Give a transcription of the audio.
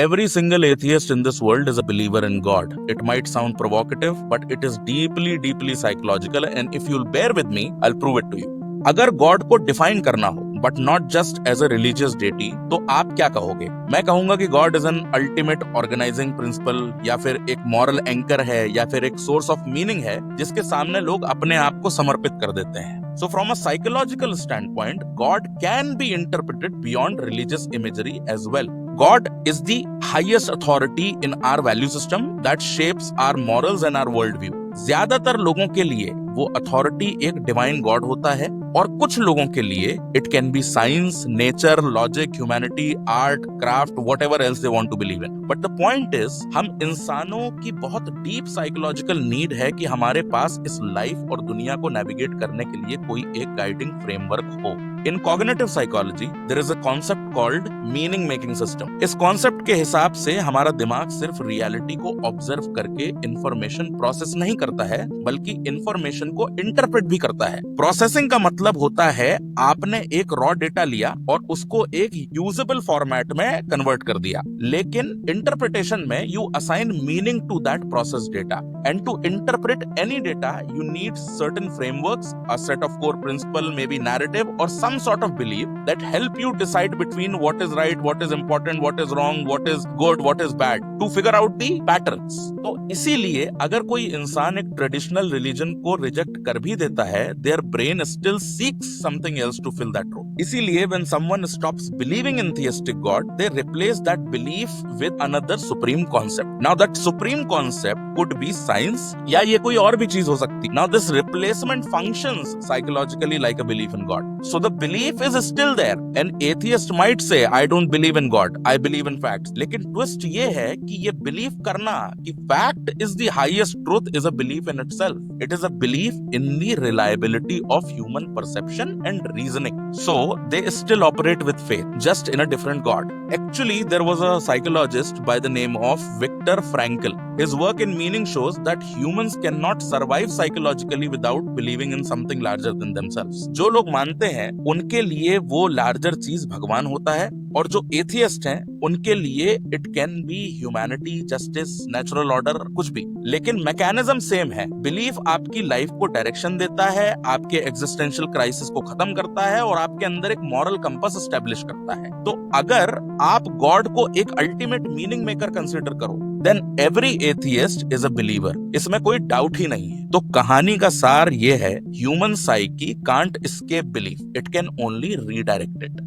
Every single atheist in this world is a believer in God. It might sound provocative, but it is deeply, deeply psychological. And if you'll bear with me, I'll prove it to you. अगर God को define करना हो but not just as a religious deity, तो आप क्या कहोगे? मैं कहूंगा कि God is an ultimate organising principle, या फिर एक मॉरल एंकर है, या फिर एक सोर्स ऑफ मीनिंग है जिसके सामने लोग अपने आप को समर्पित कर देते हैं. So from a psychological standpoint, God can be interpreted beyond religious imagery as well. God is the highest authority in our value system that shapes our morals and our worldview. ज्यादातर लोगों के लिए वो अथॉरिटी एक divine God होता है, और कुछ लोगों के लिए it can be science, nature, logic, humanity, art, craft, whatever else they want to believe in. But the point is, हम इंसानों की बहुत डीप साइकोलॉजिकल नीड है कि हमारे पास इस लाइफ और दुनिया को नेविगेट करने के लिए कोई एक गाइडिंग फ्रेमवर्क हो. In cognitive psychology, there is a concept called meaning making system. इस कॉन्सेप्ट के हिसाब से हमारा दिमाग सिर्फ रियलिटी को ऑब्जर्व करके इंफॉर्मेशन प्रोसेस नहीं करता है, बल्कि इंफॉर्मेशन को इंटरप्रेट भी करता है. प्रोसेसिंग का मतलब होता है आपने एक रॉ डेटा लिया और उसको एक यूजेबल फॉर्मेट में कन्वर्ट कर दिया. लेकिन इंटरप्रिटेशन में you assign meaning to that process data. And to interpret any data you need certain frameworks, a set of core principle, maybe narrative, और some sort of belief that help you decide between what is right, what is important, what is wrong, what is good, what is bad, to figure out the patterns. तो इसीलिए अगर कोई इंसान एक traditional religion को reject कर भी देता है, their brain still seeks something else to fill that role. इसीलिए when someone stops believing in theistic God, they replace that belief with another supreme concept. Now that supreme concept could be science, या ये कोई और भी चीज हो सकती. Now this replacement functions psychologically like a belief in God. So the belief is still there. An atheist might say, I don't believe in God, I believe in facts. लेकिन twist ये है कि ये believe करना कि fact is the highest truth is a belief in itself. It is a belief in the reliability of human perception and reasoning. So they still operate with faith, just in a different God. Actually, there was a psychologist by the name of Viktor Frankl. His work in meaning shows that humans cannot survive psychologically without believing in something larger than themselves. जो लोग मानते हैं उनके लिए वो larger चीज भगवान होता है, और जो एथियस्ट हैं उनके लिए it can B humanity, justice, natural order, कुछ भी. लेकिन मैकेनिज्म सेम है. बिलीफ आपकी लाइफ को डायरेक्शन देता है, आपके एग्जिस्टेंशियल क्राइसिस को खत्म करता है, और आपके अंदर एक मॉरल कंपास एस्टेब्लिश करता है. तो अगर आप गॉड को एक अल्टीमेट मीनिंग मेकर कंसीडर करो, then every atheist is a believer. इसमें कोई डाउट ही नहीं है. तो कहानी का सार ये है, human psyche can't escape belief, it can only redirect it.